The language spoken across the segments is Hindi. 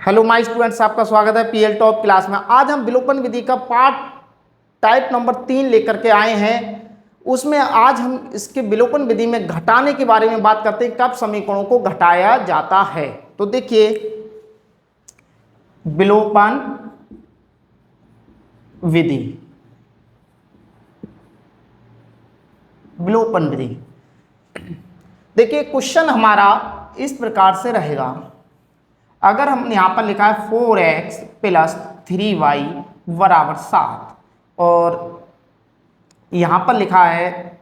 हेलो माय स्टूडेंट्स, आपका स्वागत है पीएल टॉप क्लास में। आज हम विलोपन विधि का पार्ट टाइप नंबर 3 लेकर के आए हैं। उसमें आज हम इसके विलोपन विधि में घटाने के बारे में बात करते हैं, कब समीकरणों को घटाया जाता है। तो देखिए, विलोपन विधि, विलोपन विधि। देखिए, क्वेश्चन हमारा इस प्रकार से रहेगा। अगर हमने यहाँ पर लिखा है 4x प्लस 3y बराबर 7 और यहाँ पर लिखा है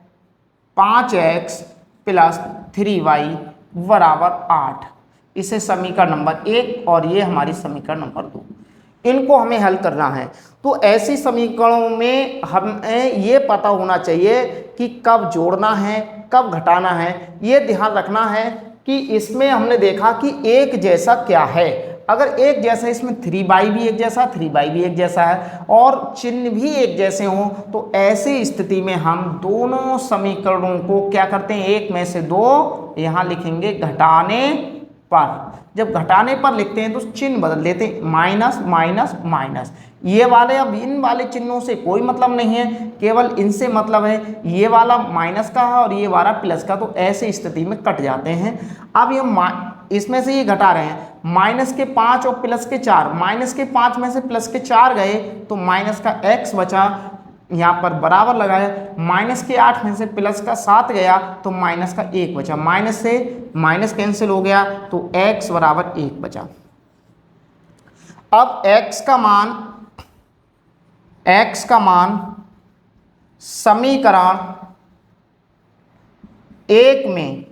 5x प्लस 3y बराबर 8, इसे समीकरण नंबर 1 और ये हमारी समीकरण नंबर 2, इनको हमें हल करना है। तो ऐसी समीकरणों में हमें ये पता होना चाहिए कि कब जोड़ना है, कब घटाना है। ये ध्यान रखना है कि इसमें हमने देखा कि एक जैसा क्या है। अगर एक जैसा, इसमें 3y भी एक जैसा, 3y भी एक जैसा है और चिन्ह भी एक जैसे हों, तो ऐसी स्थिति में हम दोनों समीकरणों को क्या करते हैं, एक में से दो यहाँ लिखेंगे घटाने पर। जब घटाने पर लिखते हैं तो चिन्ह बदल देते हैं, माइनस माइनस माइनस। ये वाले, अब इन वाले चिन्हों से कोई मतलब नहीं है, केवल इनसे मतलब है। ये वाला माइनस का है और ये वाला प्लस का, तो ऐसे स्थिति में कट जाते हैं। अब ये इसमें से ये घटा रहे हैं, माइनस के 5 और प्लस के 4, माइनस के 5 में से प्लस के 4 गए तो माइनस का x बचा, यहाँ पर बराबर लगाया। माइनस के 8 में से प्लस का 7 गया तो माइनस का 1 बचा, माइनस से माइनस कैंसिल हो गया तो x बराबर 1 बचा। अब x का मान समीकरण 1 में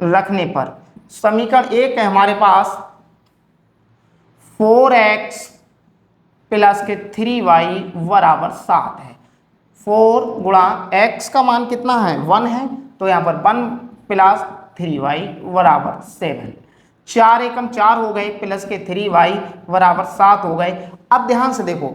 रखने पर, समीकरण 1 है हमारे पास 4x प्लस के 3y बराबर 7 है। 4 गुणा x का मान कितना है, 1 है, तो यहाँ पर 1 प्लस 3y बराबर 7। 4 एकम 4 हो गए, प्लस के 3y बराबर 7 हो गए। अब ध्यान से देखो,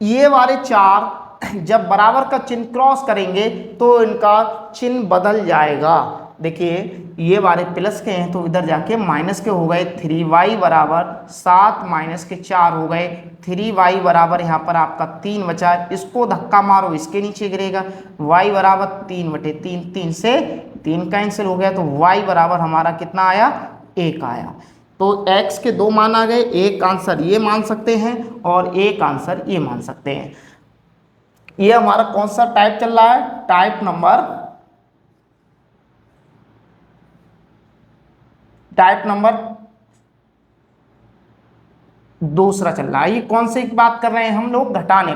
ये वाले 4 जब बराबर का चिन्ह क्रॉस करेंगे तो इनका चिन्ह बदल जाएगा। देखिए, ये वाले प्लस के हैं तो इधर जाके माइनस के हो गए। 3y बराबर 7 माइनस के 4 हो गए। 3y बराबर यहाँ पर आपका 3 बचा, इसको धक्का मारो इसके नीचे गिरेगा। y बराबर 3/3, 3 से 3 कैंसिल हो गया तो y बराबर हमारा कितना आया, 1 आया। तो x के 2 मान आ गए, एक आंसर ये मान सकते हैं और एक आंसर ये मान सकते हैं। ये हमारा कौन सा टाइप चल रहा है, टाइप नंबर दूसरा चल रहा है। ये कौन सी बात कर रहे हैं हम लोग, घटाने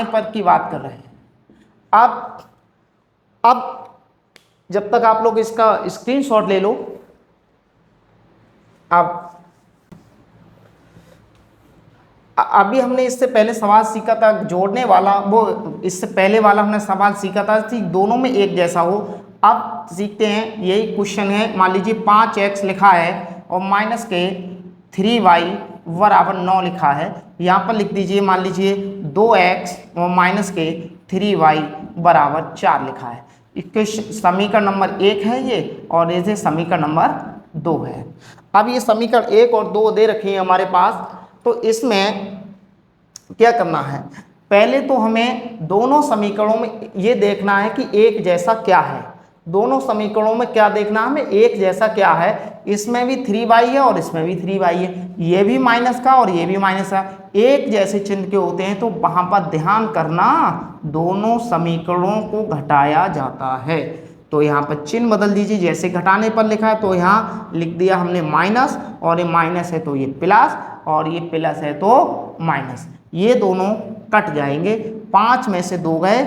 पर की बात कर रहे हैं। अब जब तक आप लोग इसका स्क्रीनशॉट ले लो। अब अभी हमने इससे पहले सवाल सीखा था जोड़ने वाला, वो इससे पहले वाला हमने सवाल सीखा था कि दोनों में एक जैसा हो। अब सीखते हैं, यही क्वेश्चन है। मान लीजिए 5x लिखा है और माइनस के 3y बराबर 9 लिखा है। यहाँ पर लिख दीजिए, मान लीजिए 2x और माइनस के 3y बराबर 4 लिखा है। इसके समीकरण नंबर 1 है ये, और इसे समीकरण नंबर 2 है। अब ये समीकरण 1 और 2 दे रखी है हमारे पास, तो इसमें क्या करना है, पहले तो हमें दोनों समीकरणों में ये देखना है कि एक जैसा क्या है। दोनों समीकरणों में क्या देखना है हमें, एक जैसा क्या है। इसमें भी 3y है और इसमें भी 3y है, ये भी माइनस का और ये भी माइनस का, एक जैसे चिन्ह के होते हैं तो वहां पर ध्यान करना, दोनों समीकरणों को घटाया जाता है। तो यहाँ पर चिन्ह बदल दीजिए, जैसे घटाने पर लिखा है तो यहाँ लिख दिया हमने माइनस, और ये माइनस है तो ये प्लस, और ये प्लस है तो माइनस। ये दोनों कट जाएंगे, 5 में से 2 गए,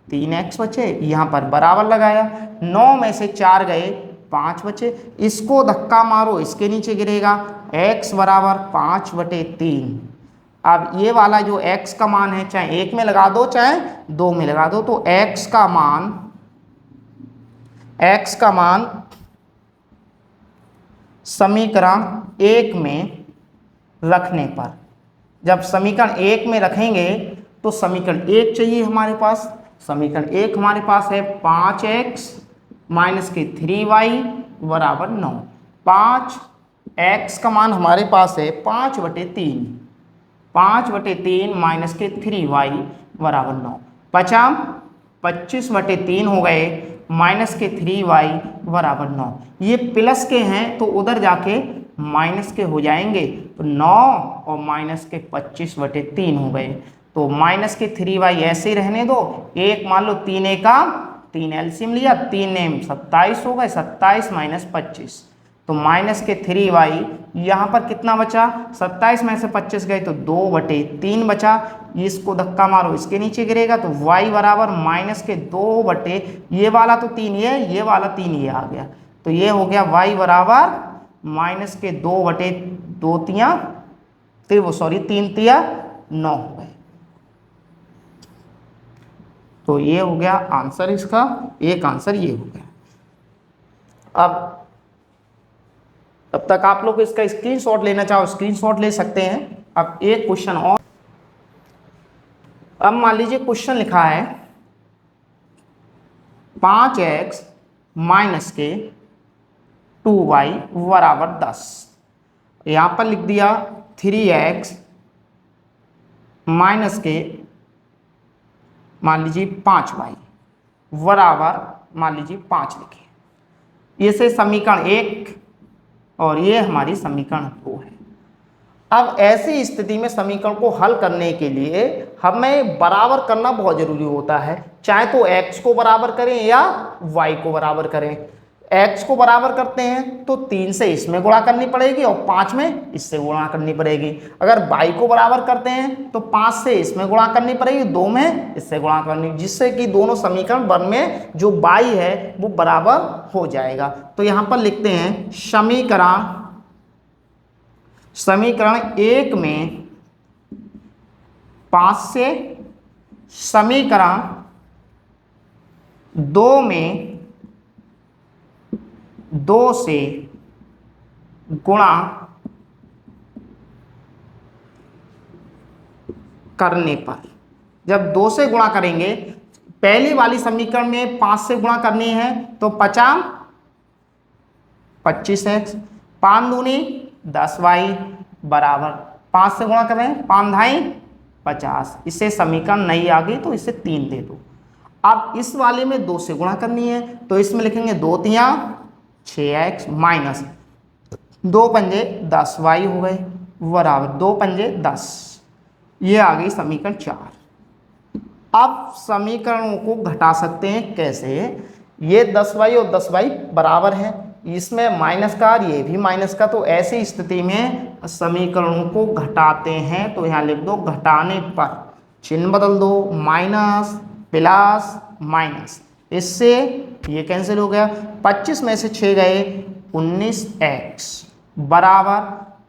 3x बचे, यहाँ पर बराबर लगाया। 9 में से 4 गए, 5 बचे, इसको धक्का मारो इसके नीचे गिरेगा, x बराबर 5/3। अब ये वाला जो x का मान है, चाहे 1 में लगा दो चाहे 2 में लगा दो, तो x का मान समीकरण 1 में रखने पर, जब समीकरण 1 में रखेंगे तो समीकरण 1 चाहिए हमारे पास। समीकरण 1 हमारे पास है 5x माइनस के 3y बराबर 9। 5x का मान हमारे पास है 5/3, 5/3 माइनस के 3y बराबर 9। 25/3 हो गए माइनस के 3y बराबर 9। ये प्लस के हैं तो उधर जाके माइनस के हो जाएंगे, तो 9 और माइनस के 25/3 हो गए। तो माइनस के 3y ऐसे ही रहने दो। एक मान लो 3 का 3 एलसीएम लिया, 3 ने 27 हो गए, 27 माइनस 25, तो माइनस के 3y यहाँ पर कितना बचा, 27 में से 25 गए तो 2/3 बचा। इसको धक्का मारो इसके नीचे गिरेगा तो y बराबर माइनस के 2 ये वाला तो 3 ये वाला 3 ये आ गया, तो ये हो गया y बराबर माइनस के 2/2 तिया 3 तिया 9 हो गए। तो ये हो गया आंसर इसका, एक आंसर ये हो गया। अब तब तक आप लोग इसका स्क्रीनशॉट लेना चाहो स्क्रीनशॉट ले सकते हैं। अब एक क्वेश्चन और, अब मान लीजिए क्वेश्चन लिखा है 5x माइनस के 2y बराबर 10। यहां पर लिख दिया 3x माइनस के मान लीजिए 5y बराबर मान लीजिए 5 लिखे। ये से समीकरण 1 और ये हमारी समीकरण 2 है। अब ऐसी स्थिति में समीकरण को हल करने के लिए हमें बराबर करना बहुत जरूरी होता है, चाहे तो x को बराबर करें या y को बराबर करें। x को बराबर करते हैं तो 3 से इसमें गुणा करनी पड़ेगी और 5 में इससे गुणा करनी पड़ेगी। अगर y को बराबर करते हैं तो 5 से इसमें गुणा करनी पड़ेगी, 2 में इससे गुणा करनी, जिससे कि दोनों समीकरण वन में जो y है वो बराबर हो जाएगा। तो यहाँ पर लिखते हैं समीकरण 1 में 5 से, समीकरण 2 में 2 से गुणा करने पर, जब 2 से गुणा करेंगे, पहली वाली समीकरण में 5 से गुणा करनी है तो 50 25x, 5 दूनी 10y बराबर 5 से गुणा करें 5 धाई 50। इससे समीकरण नहीं आ गई तो इसे 3 दे दो। अब इस वाले में 2 से गुणा करनी है तो इसमें लिखेंगे 2 तिया 6x माइनस 2 पंजे 10y हो गए बराबर 2 पंजे 10। ये आ गई समीकरण 4। अब समीकरणों को घटा सकते हैं कैसे, ये 10y और 10y बराबर है, इसमें माइनस का और ये भी माइनस का, तो ऐसी स्थिति में समीकरणों को घटाते हैं। तो यहाँ लिख दो घटाने पर चिन्ह बदल दो, माइनस प्लस माइनस, इससे ये कैंसिल हो गया। 25 में से 6 गए 19x बराबर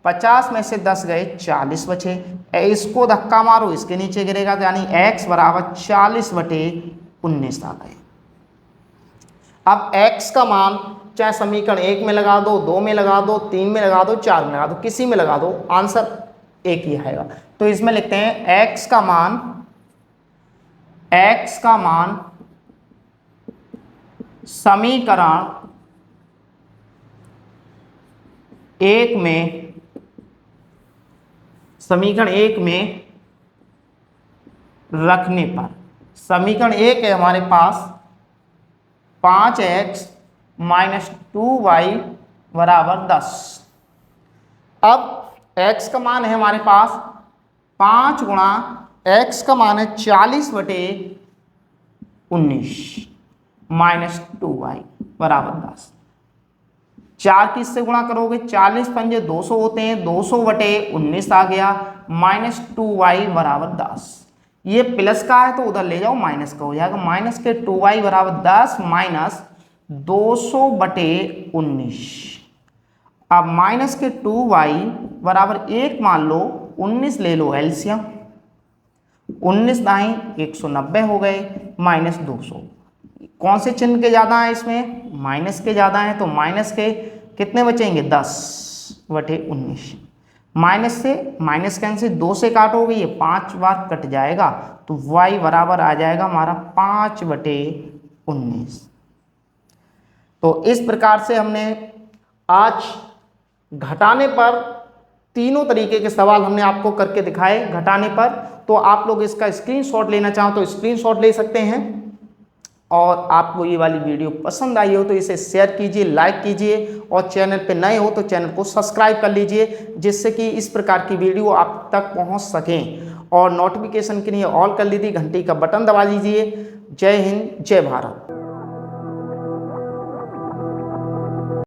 50 में से 10 गए 40 बचे। इसको धक्का मारो इसके नीचे गिरेगा, यानी x बराबर 40/19 आ गए। अब x का मान चाहे समीकरण 1 में लगा दो, 2 में लगा दो, 3 में लगा दो, 4 में लगा दो, किसी में लगा दो, आंसर एक ही आएगा। तो इसमें लिखते हैं x का मान समीकरण 1 में रखने पर, समीकरण 1 है हमारे पास 5x माइनस 2y बराबर 10। अब x का मान है हमारे पास 5 गुणा x का मान है 40/19 माइनस 2y बराबर 10। 4 किससे गुणा करोगे, 40 पंजे 200 होते हैं, 200/19 आ गया माइनस 2y बराबर 10। ये प्लस का है तो उधर ले जाओ माइनस का हो जाएगा, माइनस के 2y बराबर 10 माइनस 200/19। अब माइनस के 2y बराबर 1 मान लो, 19 ले लो एलसीएम, 19 दाई 190 हो गए माइनस 200। कौन से चिन्ह के ज़्यादा है इसमें, माइनस के ज़्यादा है, तो माइनस के कितने बचेंगे 10/19। माइनस से माइनस कैंसिल, 2 से काटोगे ये 5 बार कट जाएगा, तो y बराबर आ जाएगा हमारा 5/19। तो इस प्रकार से हमने आज घटाने पर तीनों तरीके के सवाल हमने आपको करके दिखाए घटाने पर। तो आप लोग इसका स्क्रीनशॉट लेना चाहो तो स्क्रीनशॉट ले सकते हैं। और आपको ये वाली वीडियो पसंद आई हो तो इसे शेयर कीजिए, लाइक कीजिए, और चैनल पे नए हो तो चैनल को सब्सक्राइब कर लीजिए, जिससे कि इस प्रकार की वीडियो आप तक पहुंच सकें। और नोटिफिकेशन के लिए ऑल कर लीजिए, घंटी का बटन दबा लीजिए। जय हिंद, जय भारत।